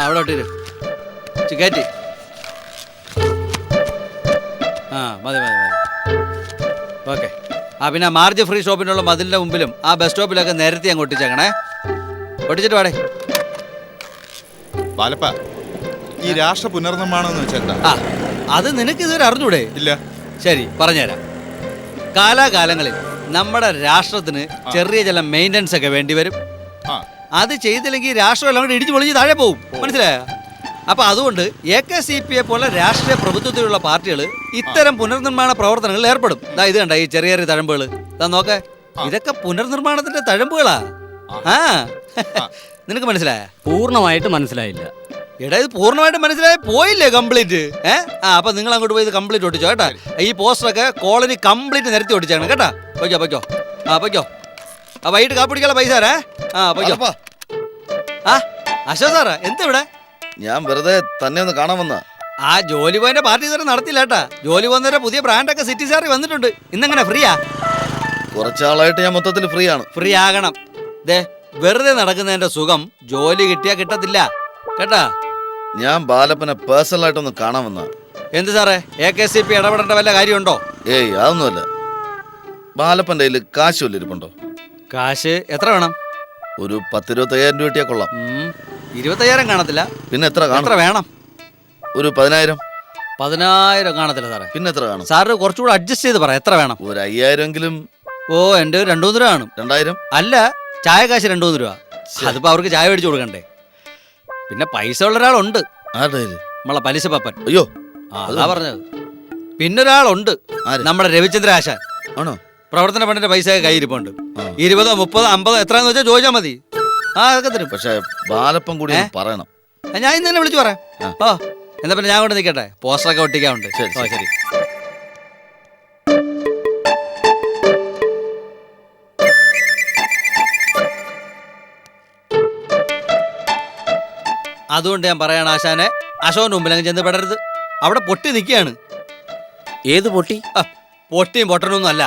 അവിടെ ഇട്ടിരു കയറ്റി. മതി. ഓക്കെ. പിന്നെ മാർജ് ഫ്രീ ഷോപ്പിനുള്ള മതിലിൻ്റെ മുമ്പിലും ആ ബസ് സ്റ്റോപ്പിലൊക്കെ നേരത്തെ അങ്ങ് ഒട്ടിച്ചേക്കണേ. ഒട്ടിച്ചിട്ട് പാടേ. ബാലപ്പ, ഈ രാഷ്ട്ര പുനർനിർമ്മാണം എന്ന് വെച്ചാൽ അത് നിനക്ക് ഇതുവരെ അറിഞ്ഞൂടെ? ഇല്ല. ശരി, പറഞ്ഞുതരാം. കാലാകാലങ്ങളിൽ നമ്മുടെ രാഷ്ട്രത്തിന് ചെറിയ ചില മെയിൻ്റനൻസ് ഒക്കെ വേണ്ടി വരും. അത് ചെയ്തില്ലെങ്കിൽ രാഷ്ട്രം എല്ലാം കൂടി ഇടിച്ചു പൊളിഞ്ഞ് താഴെ പോകും. മനസ്സിലായോ? അപ്പൊ അതുകൊണ്ട് AKCPയെ പോലെ രാഷ്ട്രീയ പ്രഭുത്വത്തിലുള്ള പാർട്ടികൾ ഇത്തരം പുനർനിർമ്മാണ പ്രവർത്തനങ്ങളിൽ ഏർപ്പെടും. ഇത് കണ്ട ഈ ചെറിയ ചെറിയ തഴമ്പുകൾ നോക്കെ, ഇതൊക്കെ പുനർനിർമ്മാണത്തിന്റെ തഴമ്പുകളാ. നിനക്ക് മനസ്സിലായ? പൂർണ്ണമായിട്ട് മനസ്സിലായില്ല. എടാ, ഇത് പൂർണ്ണമായിട്ട് മനസ്സിലായി പോയില്ലേ കംപ്ലീറ്റ്? അപ്പൊ നിങ്ങൾ അങ്ങോട്ട് പോയി ഇത് കംപ്ലീറ്റ് ഒട്ടിച്ചോ കേട്ടാ. ഈ പോസ്റ്ററൊക്കെ കോളനി കംപ്ലീറ്റ് നിരത്തി ഒട്ടിച്ചാണ് കേട്ടാ. പൊയ്ക്കോ. പൊയ്ക്കോ. വൈകിട്ട് കാപ്പിടിക്കാനുള്ള പൈസ തരേ. പൊയ്ക്കോ. അശോക് സാറാ എന്താ ഇവിടെ? ഞാൻ വെറുതെ തന്നെ ഒന്ന് കാണാൻ വന്ന. ജോലി പോയിന്റെ പാർട്ടി ഇതുവരെ നടത്തില്ല കേട്ടാ. ജോലി പോകുന്നവരെ പുതിയ ബ്രാൻഡൊക്കെ സിറ്റി സാറി വന്നിട്ടുണ്ട്. ഇന്നെങ്ങനെ ഫ്രീയാ? കുറച്ചാളായിട്ട് ഞാൻ മൊത്തത്തിൽ ഫ്രീ ആണ്. ഫ്രീ ആകണം. വെറുതെ നടക്കുന്നതിന്റെ സുഖം ജോലി കിട്ടിയാ കിട്ടത്തില്ല കേട്ടാ. ഞാൻ ബാലപ്പനെ പേഴ്സണലായിട്ടൊന്ന് കാണാൻ വന്ന. എന്ത് സാറേ, AKCP ഇടപെടേണ്ട വല്ല കാര്യമുണ്ടോ? ഏയ്, അതൊന്നുമല്ല. ബാലപ്പന്റെ കയ്യിൽ കാശ് വല്ല ഇരിപ്പുണ്ടോ? കാശ് എത്ര വേണം? ഒരു 10-25,000 രൂപ കിട്ടിയാ കൊള്ളാം. 20,000 കാണത്തില്ല. പിന്നെ എത്ര വേണം? ഒരു 10,000. 10,000 കാണത്തില്ല സാറേ. പിന്നെ എത്ര കാണും? സാറ് കുറച്ചുകൂടെ അഡ്ജസ്റ്റ് ചെയ്ത് പറ. എത്ര വേണം? ഒരു 5,000 എങ്കിലും. എന്റെ 2-3 രൂപ കാണും. 2,000? അല്ല, ചായ കാശ് 2-3 രൂപ. അതിപ്പോ അവർക്ക് ചായ മേടിച്ചു കൊടുക്കണ്ടേ. പിന്നെ പൈസ ഉള്ള ഒരാളുണ്ട്, നമ്മളെ പലിശ പപ്പൻ. അയ്യോ, അതാ പറഞ്ഞത്. പിന്നൊരാളുണ്ട്, നമ്മുടെ രവിചന്ദ്ര ആശാൻ. ആണോ? പ്രവർത്തന ഫണ്ടിന്റെ പൈസ കയ്യിരിപ്പുണ്ട്. 20, 30, 50 എത്രയാന്ന് വെച്ചാൽ ചോദിച്ചാൽ മതി. അതൊക്കെ തരും. പക്ഷെ ബാലപ്പൻ കൂടി പറയണം. ഞാൻ ഇന്ന് തന്നെ വിളിച്ചു പറയാം. എന്നാ പിന്നെ ഞാൻ കൊണ്ട് നിൽക്കട്ടെ, പോസ്റ്ററൊക്കെ ഒട്ടിക്കാറുണ്ട്. ശരി. അതുകൊണ്ട് ഞാൻ പറയണ ആശാനെ, അശോകന്റെ മുമ്പിൽ അങ്ങ് ചെന്ന് പെടരുത്. അവിടെ പൊട്ടി നിൽക്കുകയാണ്. ഏത് പൊട്ടി? പൊട്ടിയും പൊട്ടനൊന്നും അല്ല.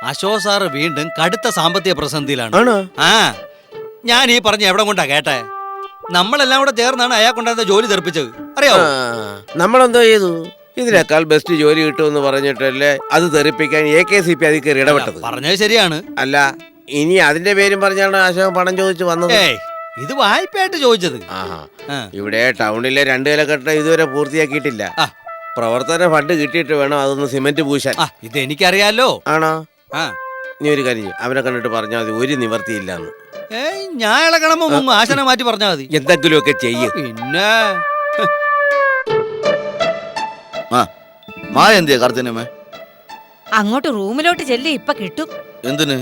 അശോക് സാറ് വീണ്ടും കടുത്ത സാമ്പത്തിക പ്രതിസന്ധിയിലാണ്. ഞാൻ ഈ പറഞ്ഞ എവിടെ കൊണ്ടാ കേട്ടെ? നമ്മളെല്ലാം കൂടെ ചേർന്നാണ് അയാൾക്കുണ്ടായിരുന്ന ജോലി തെറിപ്പിച്ചത്, അറിയാവോ? നമ്മളെന്തോ ചെയ്തു? ഇതിനേക്കാൾ ബെസ്റ്റ് ജോലി കിട്ടുമെന്ന് പറഞ്ഞിട്ടല്ലേ അത് തെറിപ്പിക്കാൻ AKCP അതിൽ കയറി ഇടപെട്ടത്. പറഞ്ഞത് ശരിയാണ്. അല്ല, ഇനി അതിന്റെ പേരും പറഞ്ഞാണ് അശോകൻ പണം ചോദിച്ചു വന്നത്. ഇത് വായ്പയായിട്ട് ചോദിച്ചത്. ഇവിടെ ടൗണിലെ 2 നില കെട്ടിടം ഇതുവരെ പൂർത്തിയാക്കിയിട്ടില്ല. പ്രവർത്തന ഫണ്ട് കിട്ടിയിട്ട് വേണം അതൊന്ന് സിമന്റ് പൂശാൻ. ഇത് എനിക്കറിയാലോ. ആണോ? നീ ഒരു കാര്യം, അവനെ കണ്ടിട്ട് പറഞ്ഞാൽ മതി, ഒരു നിവർത്തിയില്ലാന്ന്. ഞാൻ ഇളകണമോ ആശാനെ മാറ്റി പറഞ്ഞാൽ മതി. എന്തെങ്കിലുമൊക്കെ ചെയ്യും. പിന്നെ മായ എന്തിയാ കർത്തനമ്മേ? അങ്ങോട്ട് റൂമിലോട്ട് ചെല്ലി, ഇപ്പൊ കിട്ടും. എന്തിന്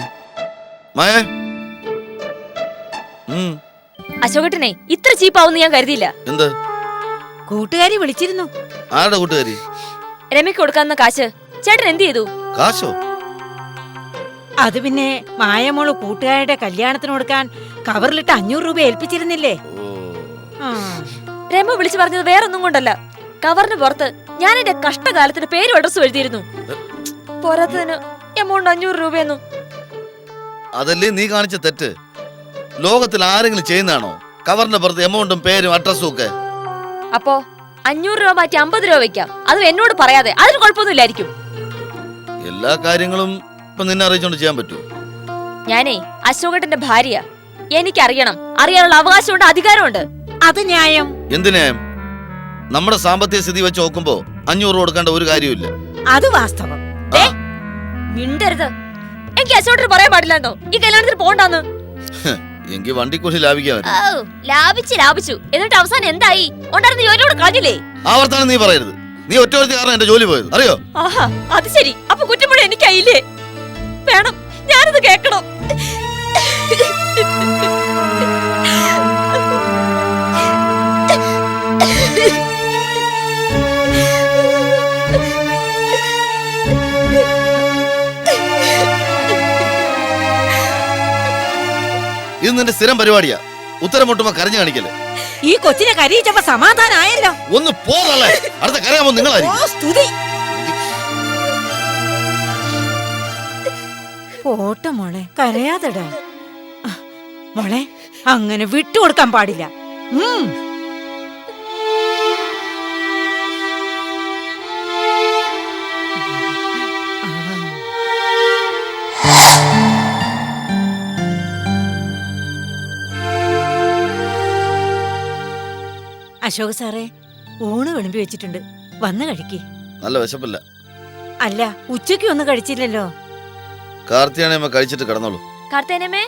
മായ? അശോകേട്ടനെ ഇത്ര ചീപ്പാവുന്ന് ഞാൻ കരുതിയില്ല. എന്ത്? കൂട്ടുകാരി വിളിച്ചിരുന്നു. ആരുടെ കൂട്ടുകാരി? രമയ്ക്ക് കൊടുക്കാവുന്ന കാശ് ചേട്ടൻ എന്ത് ചെയ്തു? കാശോ? അത് പിന്നെ മായമോള് കൂട്ടുകാരുടെ കല്യാണത്തിന് കൊടുക്കാൻ കവറിലിട്ട് 500 രൂപ ഏൽപ്പിച്ചിരുന്നില്ലേ? രമ വിളിച്ചു പറഞ്ഞത് വേറൊന്നും കൊണ്ടല്ല. കവറിന് പുറത്ത് ഞാൻ എന്റെ കഷ്ടകാലത്തിന്റെ പേരും അഡ്രസ്സും എഴുതിയിരുന്നു. പോരാത്തതിന് എമൗണ്ട് 500 രൂപയെന്നു. അതല്ലേ നീ കാണിച്ച തെറ്റ്? ലോകത്തിൽ ആരെങ്കിലും ചെയ്യുന്നതാണോ കവറിന്റെ പുറത്ത് എമൗണ്ടും പേരും അഡ്രസ്സും ഒക്കെ? അപ്പോ 500 രൂപ മാറ്റി 50 രൂപ വെക്കാം. അത് എന്നോട് പറയാതെ. അതിന് കുഴപ്പമൊന്നുമില്ലായിരിക്കും. എല്ലാ കാര്യങ്ങളും ഇപ്പൊ നിന്നെ അറിയിച്ചോണ്ട് ചെയ്യാൻ പറ്റുമോ? ഞാനേ അശോകേട്ടന്റെ ഭാര്യ. എനിക്കറിയണം, അറിയാനുള്ള അവകാശമുണ്ട്, അധികാരമുണ്ട്. അത് ന്യായം. എന്ത് ന്യായം? നമ്മുടെ സാമ്പത്തിക സ്ഥിതി വെച്ച് നോക്കുമ്പോ 500 കൊടുക്കേണ്ട ഒരു കാര്യമില്ല. അത് വാസ്തവം. മിണ്ടരുത്. എനിക്ക് അശോകേട്ടന് പറയാൻ പാടില്ലാണ്ടോ ഈ കല്യാണത്തിന് പോണ്ടാന്ന്? എങ്കിൽ വണ്ടിക്കൂലി ലാഭിക്കാൻ. ലാഭിച്ചു. എന്നിട്ട് അവസാനം എന്തായി? ഉണ്ടായിരുന്ന ജോലിയോട് കളഞ്ഞില്ലേ? ആവർത്തനം നീ പറയരുത്. നീ ഒറ്റ കാരണം എന്റെ ജോലി പോയത്, അറിയോ? ആഹാ, അത് ശരി. അപ്പൊ കുറ്റപ്പെടും എനിക്കായില്ലേ? വേണം, ഞാനിത് കേക്കണം. ഇത് നിന്റെ സ്ഥിരം പരിപാടിയാ. ഉത്തരം മുട്ടുമ്പോ കരഞ്ഞു കാണിക്കല്ലേ? ഈ കൊച്ചിനെ കരയിച്ചപ്പോ സമാധാനായല്ലോ. ഒന്ന് പോറല്ലേ, അടുത്ത കരയാമോ നിങ്ങളായിരിക്കും. പോട്ടെ മോളെ, കരയാതെടാ. മോളെ, അങ്ങനെ വിട്ടുകൊടുക്കാൻ പാടില്ല. അശോക് സാറേ, ഊണ് വിളമ്പി വെച്ചിട്ടുണ്ട്, വന്ന് കഴിക്ക്. നല്ല വിശപ്പില്ല. അല്ല, ഉച്ചയ്ക്ക് ഒന്നും കഴിച്ചില്ലല്ലോ. കാർത്തിയാണേമ്മ കഴിച്ചിട്ട് കിടന്നോളൂ. കാർത്തേനമ്മേ,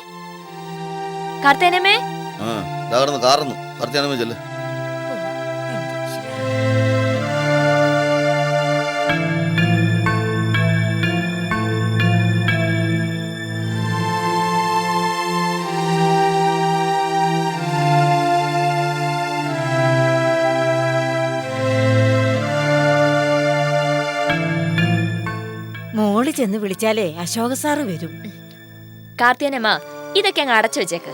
കാർത്തേനമ്മേ. ആ കിടന്ന് കാറുന്നു. കാർത്തിയാണേമ്മ ചെല്ല്. മോള് ചെന്ന് വിളിച്ചാലേ അശോക സാറ് വരും. കാർത്തേനമ്മ, ഇതൊക്കെ അങ്ങ് അടച്ചു വെച്ചേക്ക്.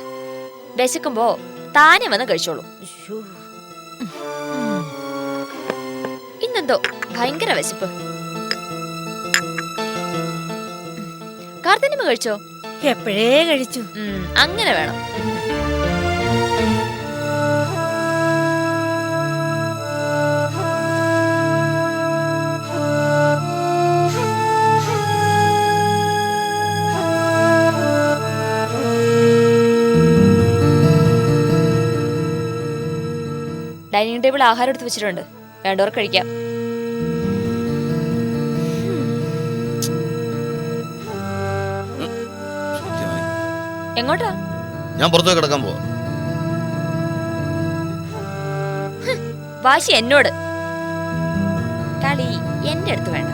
വിശക്കുമ്പോ താനെ വന്ന് കഴിച്ചോളൂ. ശ്ശോ. ഇന്നെന്തോ ഭയങ്കര വിശപ്പ്. കാർത്തേനമ്മ കഴിച്ചോ? എപ്പോഴേ കഴിച്ചു. അങ്ങനെ വേണം. ഡൈനിങ് ടേബിൾ ആഹാരം എടുത്ത് വെച്ചിട്ടുണ്ട്, വേണ്ടവർ കഴിക്കാം. എങ്ങോട്ടാ? ഞാൻ പുറത്തു കിടക്കാൻ പോവാ. വാശി എന്നോട്, കളി എന്റെ അടുത്ത് വേണ്ട.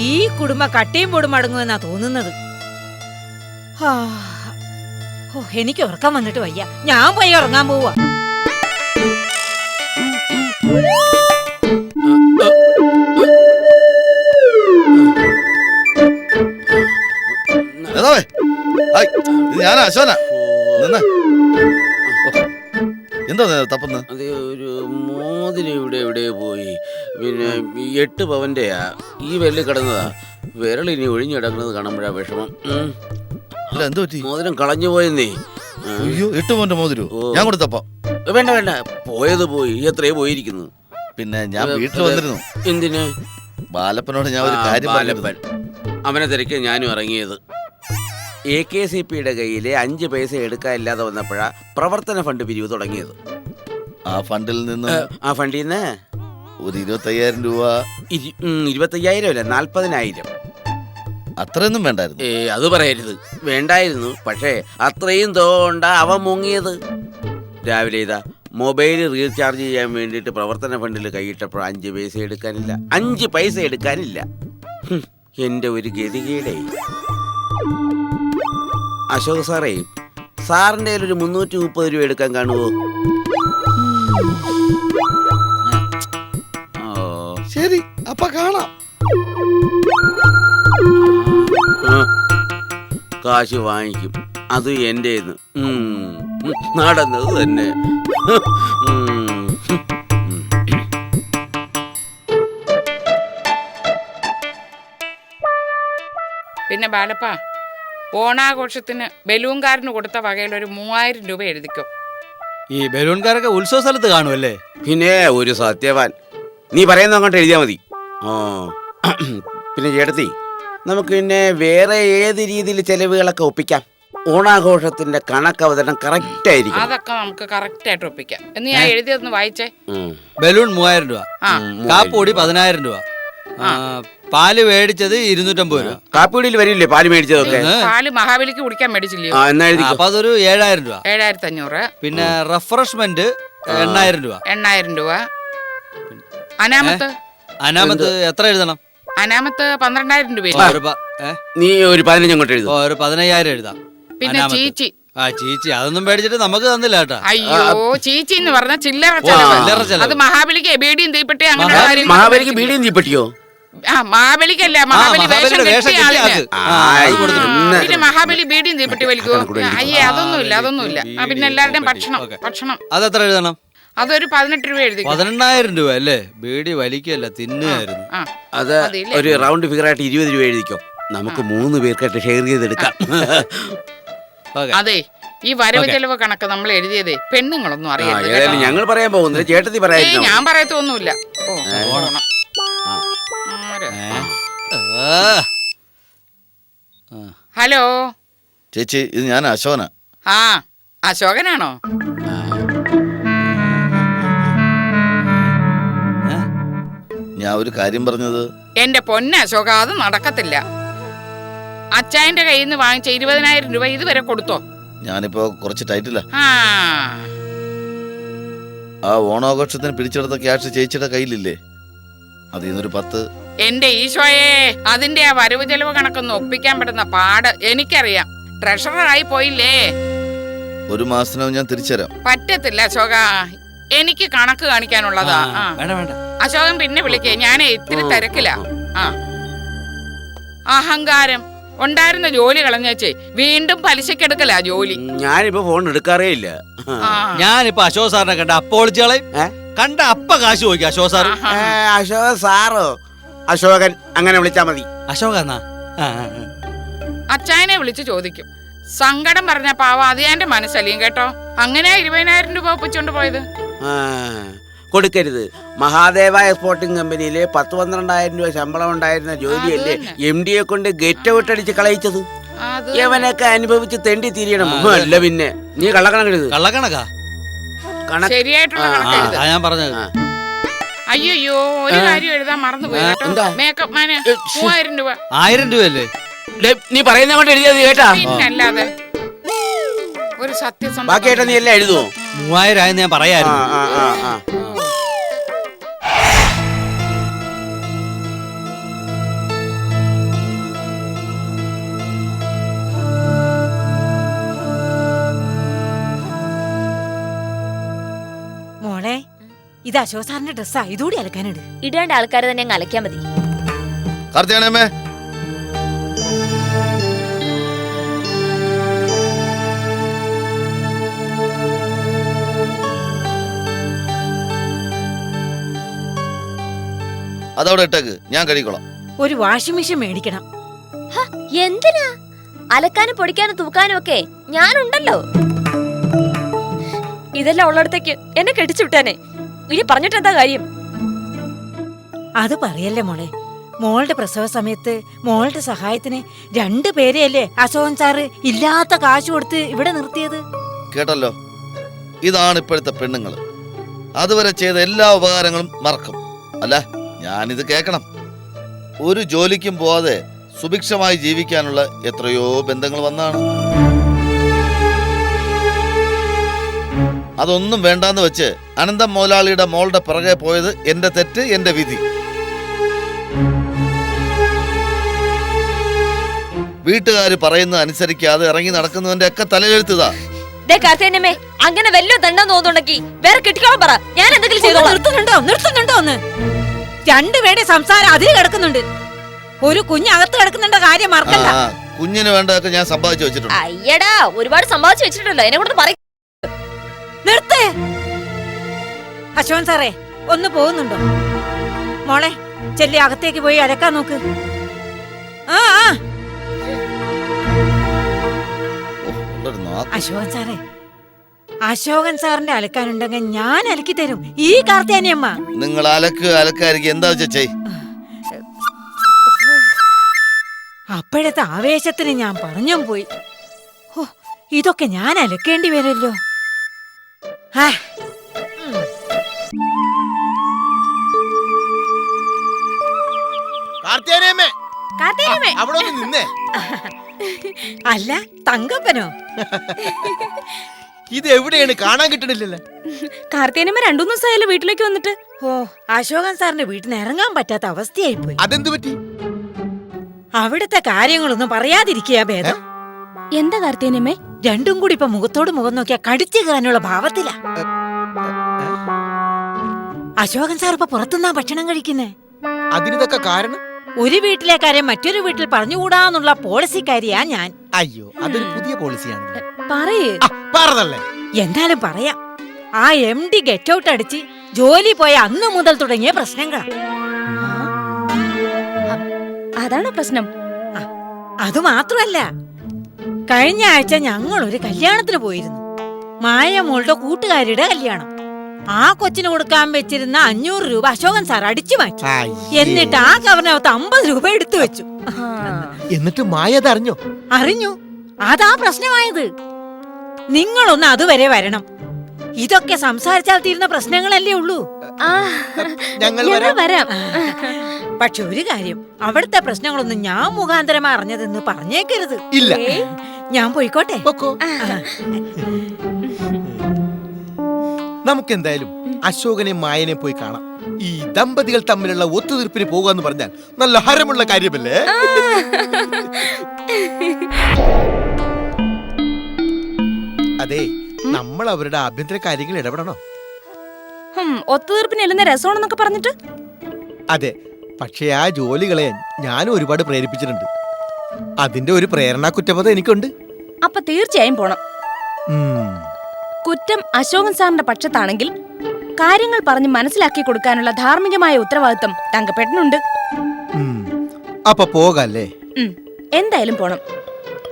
ഈ കുടുംബ കട്ടിയും പൊടും അടങ്ങുമെന്നാ തോന്നുന്നത്. എനിക്ക് ഉറക്കം വന്നിട്ട് വയ്യ, ഞാൻ പോയി ഉറങ്ങാൻ പോവാ. ഞാൻ അശോന. എന്താ തപ്പുന്ന? അത് ഒരു മോതിരം ഇവിടെ പോയി. പിന്നെ 8 പവന്റെയാ, ഈ വെള്ളി കിടന്നതാ. വിരളിനി ഒഴിഞ്ഞിടക്കുന്നത് കാണുമ്പോഴാ വിഷമം. അല്ല എന്ത് പറ്റി? മോതിരം കളഞ്ഞു പോയെന്നേ. അയ്യോ, 8 പവന്റെ മോതിരോ? ഞാൻ കൂടെ തപ്പാം. വേണ്ട, പോയത് പോയി. എത്രയോ പോയിരിക്കുന്നു. പിന്നെ ഞാൻ വീട്ടിൽ വന്നിരുന്നു. എന്തിന്? ബാലപ്പനോട് ഞാൻ ഒരു കാര്യം ബാലപ്പൻ അവനെ തിരക്കി ഞാനും ഇറങ്ങിയത്. AKCPയുടെ കയ്യിലെ 5 പൈസ എടുക്കാനില്ലാതെ വന്നപ്പോഴാ പ്രവർത്തന ഫണ്ട് പിരിവ് തുടങ്ങിയത്. ആ ഫണ്ടിൽ നിന്ന് ഒരു 25,000 രൂപ. 25,000 അല്ല, 40,000. അത്രയൊന്നും വേണ്ടായിരുന്നു. അത് പറയരുത്. വേണ്ടായിരുന്നു, പക്ഷേ അത്രയും തോണ്ട അവ മുങ്ങിയത്. രാവിലെ ഇതാ മൊബൈൽ റീചാർജ് ചെയ്യാൻ വേണ്ടിയിട്ട് പ്രവർത്തന ഫണ്ടിൽ കൈയിട്ടപ്പോൾ 5 പൈസ എടുക്കാനില്ല. 5 പൈസ എടുക്കാനില്ല. എന്റെ ഒരു ഗതികേടേ. അശോക് സാറേ, സാറിൻ്റെ ഒരു 330 രൂപ എടുക്കാൻ കാണുമോ? ശരി, അപ്പൊ കാണാം. കാശ് വാങ്ങിക്കും, അത് എന്റേന്ന്. നടന്നത് തന്നെ. പിന്നെ ബാലപ്പ, ഓണാഘോഷത്തിന് ബലൂൺകാരന് കൊടുത്ത വകയിൽ ഒരു 3000 രൂപ എഴുതിക്കോ. ഈ ബലൂൺകാരൊക്കെ ഉത്സവ സ്ഥലത്ത് കാണുമല്ലേ? പിന്നെ ഒരു സത്യവാൻ, നീ പറയുന്ന അങ്ങോട്ട് എഴുതിയാൽ മതി. പിന്നെ ചേട്ടത്തി, നമുക്ക് പിന്നെ വേറെ ഏത് രീതിയിൽ ചെലവുകളൊക്കെ ഒപ്പിക്കാം? ഓണാഘോഷത്തിന്റെ കണക്കവതരണം കറക്റ്റ് ആയിരിക്കും. അതൊക്കെ നമുക്ക് കറക്റ്റ് ആയിട്ട് ഒപ്പിക്കാം. എന്ന് ഞാൻ എഴുതിയൊന്ന് വായിച്ചേ. ബലൂൺ 3000 രൂപ, കാപ്പൊടി 10,000 രൂപ, പാല് മേടിച്ചത് 250 രൂപ. കാപ്പിടിയിൽ വരില്ലേ പാല് മേടിച്ചതൊക്കെ? പാല് മഹാബലിക്ക് കുടിക്കാൻ മേടിച്ചില്ലേ? അപ്പൊ അതൊരു 7,000 രൂപ. 7,500. പിന്നെ റെഫ്രഷ്മെന്റ് 8,000 രൂപ. 8,000 രൂപ. അനാമത്ത് എത്ര എഴുതണം? അനാമത്ത് 12,000 രൂപ. നീ ഒരു 15 അങ്ങോട്ട് എഴുതും. ഒരു 15,000 എഴുതാം. പിന്നെ ചീച്ചി ആ ചീച്ചി അതൊന്നും പേടിച്ചിട്ട് നമുക്ക് തന്നില്ല കേട്ടാ. അയ്യോ ചീച്ചി എന്ന് പറഞ്ഞ ചില്ലറ ചെലവ്. ചില്ലറ ചെലവ്. അത് മഹാബലിക്ക് ബീഡിയും തീപ്പെട്ടി അങ്ങനെ കാര്യങ്ങൾ. മഹാബലിക്ക് ബീഡിയും തീപ്പെട്ടിയോ? ആ മഹാബലിക്കല്ല, മഹാബലി വേഷം മഹാബലിയുടെ വേഷം കെട്ടിയ കെട്ടിയ ആളിന്. ആൾക്ക്. അത് കൊടുത്തിട്ടുണ്ട്. പിന്നെ മഹാബലി ബീഡിയും തീപ്പെട്ടി വലിക്കുവോ? അയ്യേ അതൊന്നുമില്ല, അതൊന്നുമില്ല. പിന്നെ എല്ലാവരുടെയും ഭക്ഷണം ഓക്കേ. ഭക്ഷണം അതെത്ര എഴുതണം? അതൊരു 18 രൂപ എഴുതി. 18,000 രൂപ അല്ലേ? ബീഡി വലിക്കല്ല, തിന്നുകയായിരുന്നു. ആ അത് അതില്ലേ? ഒരു റൗണ്ട് ഫിഗർ ആയിട്ട് 20 രൂപ എഴുതിക്കോ. നമുക്ക് 3 പേർക്കായിട്ട് ഷെയർ ചെയ്തെടുക്കാം. ഓക്കേ. അതെ, ഈ വരവ് ചെലവ് കണക്ക് നമ്മൾ എഴുതിയതേ പെണ്ണുങ്ങളൊന്നും അറിയരുത് കേട്ടോ. ഏതായാലും ഞങ്ങൾ പറയാൻ പോകുന്നില്ല, ചേട്ടത്തി പറയാം. ഞാൻ പറയത്തൊന്നുമില്ല. ഓ ഓണം. ആരാ? ആ. ആ. ഹലോ, ചേച്ചി ഇത് ഞാൻ അശോകന. ആ അശോകനാണോ? ഞാൻ ഒരു കാര്യം പറഞ്ഞത്. എന്റെ പൊന്ന അശോക, അത് നടക്കത്തില്ല. അച്ചായന്റെ കയ്യിൽ നിന്ന് വാങ്ങിച്ച 20,000 രൂപ ഇതുവരെ കൊടുത്തോ? ഞാനിപ്പോ കുറച്ച് ടൈറ്റില്ല. ആ ആ ഓണാഘോഷത്തിന് പിടിച്ചെടുത്ത ക്യാഷ് ചേച്ചിയുടെ കയ്യിലില്ലേ? അതിൽ നിന്നൊരു 10. എന്റെ ഈശോയെ, അതിന്റെ ആ വരവ് ചെലവ് കണക്കൊന്ന് ഒപ്പിക്കാൻ പറ്റുന്ന പാട് എനിക്കറിയാം. ട്രഷററായി പോയില്ലേ? ഒരു മാസത്തിനകം ഞാൻ തിരിച്ചുതരാം. പറ്റത്തില്ല അശോക, എനിക്ക് കണക്ക് കാണിക്കാനുള്ളതാ. ആ വേണ്ട വേണ്ട. അശോകൻ പിന്നെ വിളിക്കേ, ഞാനേ ഇത്തിരി തിരക്കില്ല. ആ അഹങ്കാരം ഉണ്ടായിരുന്ന ജോലി കളഞ്ഞേച്ചേ വീണ്ടും പലിശക്കെടുക്കല ജോലി. ഞാനിപ്പോ ഫോൺ എടുക്കാറേ ഇല്ല. ആ. ഞാനിപ്പോ അശോക് സാറിനെ കണ്ട അപ്പോളിച്ചളയും കണ്ട അപ്പ കാശ് ചോദിക്കാം. അശോക് സാർ. ആഹാ. അശോകൻ സാറോ? അശോകൻ അങ്ങനെ വിളിച്ചാ മതി. അശോക് എന്നാ? അച്ചായനെ വിളിച്ച് ചോദിക്കും. സങ്കടം പറഞ്ഞ പാവ അത് എന്റെ മനസ്സലിയും കേട്ടോ. അങ്ങനെ 20,000 രൂപ ഒപ്പിച്ചോണ്ട് പോയത്. ആ, കൊടുക്കരുത്. മഹാദേവ എക്സ്പോർട്ടിംഗ് കമ്പനിയിലെ 10-12,000 രൂപ ശമ്പളം ഉണ്ടായിരുന്ന ജോലിയല്ലേ MD കൊണ്ട് ഗെറ്റ് ഔട്ട് അടിച്ച് കളയിച്ചത്. അത് യവനൊക്കെ അനുഭവിച്ച് തെണ്ടി തിരിയണം. അല്ല പിന്നെ നീ കള്ളക്കണക്കെഴുത്. കള്ളക്കണക്കാ? ശരിയായിട്ടുള്ള ആ, കണക്ക് എഴുത്. ഞാൻ പറഞ്ഞത്. അയ്യോ ഒരു കാര്യം എഴുതാൻ മറന്നുപോയി കേട്ടോ. എന്താ? മേക്കപ്പ് മാന് 3,000 രൂപ. 1000 രൂപയല്ലേ? നീ പറയുന്ന കൊണ്ട് എഴുതിയത് കേട്ടാ. പിന്നല്ലാതെ ഒരു സത്യസന്ധ ബാക്കി ഏട്ടാ നീ എല്ലാം എഴുതുവോ? 3000 ആയെന്ന് ഞാൻ ആ, പറയായിരുന്നു. ആ, ആ, ആ. മോളെ, ഇത് അശോക് സാറിന്റെ ഡ്രസ്സാ. ഇതുകൂടി അലക്കാനിട്. ഇടേണ്ട ആൾക്കാരെ തന്നെ അങ്ങ് അലക്കിയാ മതി. കാർത്തിയാണേമ്മേ, അതവിടെ ഇട്ടേക്ക്, ഞാൻ കഴിക്കോളാം. ഒരു വാഷിംഗ് മെഷീൻ മേടിക്കണം. ഹ, എന്തിനാ? അലക്കാനും പൊടിക്കാനും തൂക്കാനും ഒക്കെ ഞാനുണ്ടല്ലോ. ഇതെല്ലാം ഉള്ളിടത്തേക്ക് എന്നെ കെട്ടിച്ചു വിട്ടാനെ. ഇനി പറഞ്ഞിട്ട് എന്താ കാര്യം? അത് പറയല്ലേ മോളെ. മോളുടെ പ്രസവ സമയത്ത് മോളുടെ സഹായത്തിന് 2 പേരെയല്ലേ അശോകൻ സാറ് ഇല്ലാത്ത കാശ് കൊടുത്ത് ഇവിടെ നിർത്തിയത്. കേട്ടല്ലോ, ഇതാണ് ഇപ്പോഴത്തെ പെണ്ണുങ്ങൾ. അതുവരെ ചെയ്ത എല്ലാ ഉപകാരങ്ങളും മറക്കും. അല്ല, ഞാനിത് കേൾക്കണം. ഒരു ജോലിക്കും പോവാതെ സുഭിക്ഷമായി ജീവിക്കാനുള്ള എത്രയോ ബന്ധങ്ങൾ വന്നാണ്. അതൊന്നും വേണ്ടാന്ന് വെച്ച് അനന്തം മുതലാളിയുടെ മോളുടെ പിറകെ പോയത് എന്റെ തെറ്റ്, എന്റെ വിധി. വീട്ടുകാര് പറയുന്നത് അനുസരിക്കാതെ ഇറങ്ങി നടക്കുന്നവന്റെ ഒക്കെ തലയെഴുത്തുതാ. കാർത്തേനമ്മേ, അങ്ങനെ വല്ല ദണ്ണം തോന്നുന്നുണ്ടെങ്കിൽ വേറെ കെട്ടിക്കോളം പറ. ഞാൻ എന്തെങ്കിലും ചെയ്തോളാം. നിർത്തുന്നുണ്ടോ ഒന്ന്? 2 പേരുടെ സംസാരം അതിൽ കിടക്കുന്നുണ്ട്. ഒരു കുഞ്ഞകത്ത് കിടക്കുന്നുണ്ട്, കാര്യം മറക്കണ്ട. കുഞ്ഞിന് വേണ്ടതൊക്കെ ഞാൻ സമ്പാദിച്ചു വെച്ചിട്ടുണ്ട്. അയ്യടാ, ഒരുപാട് സമ്പാദിച്ചു വെച്ചിട്ടുണ്ടല്ലോ. എന്നെ കൊണ്ട് പറ. നിർത്ത്. അശോകൻ സാറേ, ഒന്ന് പോകുന്നുണ്ടോ? മോളെ, ചെല്ലി അകത്തേക്ക് പോയി അലക്കാൻ നോക്ക്. ആ ആ അശോകൻ സാറേ, അശോകൻ സാറിന്റെ അലക്കാനുണ്ടെങ്കിൽ ഞാൻ അലക്കി തരും. ഈ കാർത്തിയാനിയമ്മ. നിങ്ങൾ അലക്കായിരിക്കും, എന്താ വെച്ചാ. അപ്പോഴത്തെ ആവേശത്തിന് ഞാൻ പറഞ്ഞും പോയി. ഓ, ഇതൊക്കെ ഞാൻ അലക്കേണ്ടി വരുമല്ലോ. അവിടെ ഒന്ന് നിന്നേ. അല്ല, തങ്കപ്പനോ? ഇത് എവിടെയാണ്? കാണാൻ കിട്ടണില്ലല്ലോ. കാർത്തിയാനമ്മ 2-3 ദിവസമായല്ലോ വീട്ടിലേക്ക് വന്നിട്ട്. ഓ, അശോകൻ സാറിന്റെ വീട്ടിൽ നിന്ന് ഇറങ്ങാൻ പറ്റാത്ത അവസ്ഥയായിപ്പോയി. അതെന്തു പറ്റി? അവിടുത്തെ കാര്യങ്ങളൊന്നും പറയാതിരിക്കുക ഭേദം. എന്താ കാർത്തിയാനമ്മേ? രണ്ടും കൂടി ഇപ്പൊ മുഖത്തോട് മുഖം നോക്കിയാ കടിച്ചു കയറാനുള്ള ഭാവത്തിലാ. അശോകൻ സാർ ഇപ്പൊ പുറത്തുനിന്നാ ഭക്ഷണം കഴിക്കുന്നേ. അതിനിതൊക്കെ കാരണം? ഒരു വീട്ടിലെ കാര്യം മറ്റൊരു വീട്ടിൽ പറഞ്ഞുകൂടാന്നുള്ള പോളിസിക്കാരിയാ ഞാൻ. അയ്യോ, അതൊരു പുതിയ പോളിസിയാണ്. പറയേ. പറഞ്ഞല്ലേ. എന്തായാലും പറയാം, ആ MD ഗെറ്റ് ഔട്ട് അടിച്ച് ജോലി പോയ അന്ന് മുതൽ തുടങ്ങിയ പ്രശ്നങ്ങളാ. അതാണോ പ്രശ്നം? അത് മാത്രമല്ല, കഴിഞ്ഞ ആഴ്ച ഞങ്ങൾ ഒരു കല്യാണത്തിന് പോയിരുന്നു. മായമോളുടെ കൂട്ടുകാരിയുടെ കല്യാണം. ആ കൊച്ചിന് കൊടുക്കാൻ വെച്ചിരുന്ന 500 രൂപ അശോകൻ സാർ അടിച്ചു മാറ്റി. എന്നിട്ട് ആ കവറിനകത്ത് 50 രൂപ എടുത്തു വെച്ചു. എന്നിട്ട് മായ അതറിഞ്ഞോ? അറിഞ്ഞു. അതാ പ്രശ്നമായത്. നിങ്ങളൊന്ന് അതുവരെ വരണം. ഇതൊക്കെ സംസാരിച്ചാൽ തീരുന്ന പ്രശ്നങ്ങളല്ലേ ഉള്ളൂ. ഞങ്ങൾ വരാം. പക്ഷെ ഒരു കാര്യം, അവിടുത്തെ പ്രശ്നങ്ങളൊന്നും ഞാൻ മുഖാന്തരമാ അറിഞ്ഞതെന്ന് പറഞ്ഞേക്കരുത്. ഇല്ല. ഞാൻ പോയിക്കോട്ടെ. നമുക്കെന്തായാലും അശോകനെ മായനെ പോയി കാണാം. ഈ ദമ്പതികൾ തമ്മിലുള്ള ഒത്തുതീർപ്പിന് പോകുക എന്ന് പറഞ്ഞാൽ നല്ല ഹരമുള്ള കാര്യമല്ലേ? അതെ, നമ്മൾ അവരുടെ ആഭ്യന്തര കാര്യങ്ങൾ ഇടപെടണോ? ഒത്തുതീർപ്പിന് എല്ലുന്ന രസമാണെന്നൊക്കെ പറഞ്ഞിട്ട്. അതെ, പക്ഷേ ആ ജോലികളെ ഞാനും ഒരുപാട് പ്രേരിപ്പിച്ചിട്ടുണ്ട്. അതിന്റെ ഒരു പ്രേരണാ കുറ്റബോധ എനിക്കുണ്ട്. അപ്പൊ തീർച്ചയായും പോണം. കുറ്റം അശോകൻ സാറിന്റെ പക്ഷത്താണെങ്കിൽ കാര്യങ്ങൾ പറഞ്ഞ് മനസ്സിലാക്കി കൊടുക്കാനുള്ള ധാർമ്മികമായ ഉത്തരവാദിത്വം തങ്കപ്പെട്ടനുണ്ട്. അപ്പൊ പോകല്ലേ? എന്തായാലും പോണം.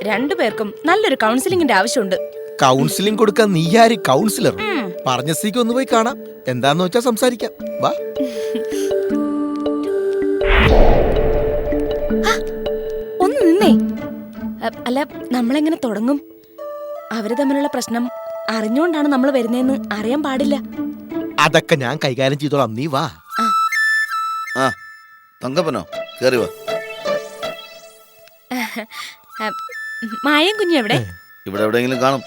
രണ്ടുപേർക്കും നല്ലൊരു കൗൺസിലിംഗിന്റെ ആവശ്യമുണ്ട്. കൗൺസിലിംഗ് കൊടുക്കാൻ നീയാര് കൗൺസിലർ? പറഞ്ഞ സ്ഥിതിക്ക് ഒന്ന് പോയി കാണാം. എന്താന്ന് വെച്ചാ സംസാരിക്കാം. വാ. ഒന്ന് നിന്നേ. അല്ല, നമ്മളെങ്ങനെ തുടങ്ങും? അവര് തമ്മിലുള്ള പ്രശ്നം അറിഞ്ഞുകൊണ്ടാണ് നമ്മൾ വരുന്നതെന്ന് അറിയാൻ പാടില്ല. അതൊക്കെ ഞാൻ കൈകാര്യം ചെയ്തോളാം, നീ വാ. ആ തങ്കപ്പനോ, കേറി വാ. മായം കുഞ്ഞു എവിടെ? ഇവിടെ എവിടെയെങ്കിലും കാണും.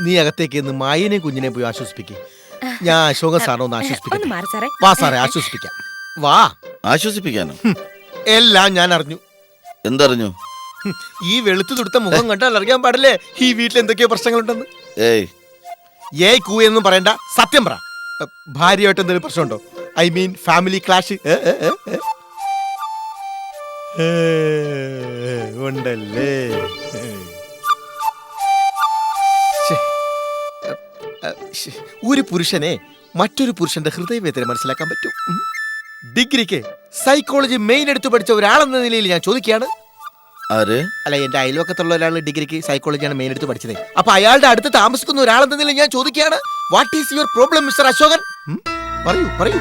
നീ അകത്തേക്ക് ഇന്ന് മായനെ കുഞ്ഞിനെ പോയി ആശ്വസിപ്പിക്കേ. ഞാൻ അശോക സാറിനെ ഒന്ന് ഒന്ന് ആശ്വസിപ്പിക്കാം. മാറി സാറേ. വാ സാറേ, ആശ്വസിപ്പിക്കാം. വാ. ആശ്വസിപ്പിക്കാനോ? എല്ലാം ഞാൻ അറിഞ്ഞു. എന്തറിഞ്ഞു? ഈ വെളുത്തു തുടുത്ത മുഖം കണ്ടാൽ അറിയാൻ പാടില്ലേ ഈ വീട്ടിൽ എന്തൊക്കെയോ പ്രശ്നങ്ങളുണ്ടെന്ന്. ഏയ് കൂ എന്നും പറയണ്ട, സത്യം പറ. ഭാര്യയായിട്ട് എന്തെങ്കിലും പ്രശ്നമുണ്ടോ? ഐ മീൻ ഫാമിലി ക്ലാഷ് ഉണ്ടല്ലേ? ഒരു പുരുഷനെ മറ്റൊരു പുരുഷന്റെ ഹൃദയവേദന മനസ്സിലാക്കാൻ പറ്റും. ഡിഗ്രിക്ക് സൈക്കോളജി മെയിൻ എടുത്തു പഠിച്ച ഒരാളെന്ന നിലയിൽ ഞാൻ ചോദിക്കുകയാണ്. അല്ല, എന്റെ അയൽവക്കത്തുള്ള ഒരാൾ ഡിഗ്രിക്ക് സൈക്കോളജിയാണ് മെയിൻ എടുത്ത് പഠിച്ചത്. അപ്പൊ അയാളുടെ അടുത്ത് താമസിക്കുന്ന ഒരാളെന്ന നിലയിൽ ഞാൻ ചോദിക്കുകയാണ്, what is your problem mister Ashokan? പറയൂ പറയൂ.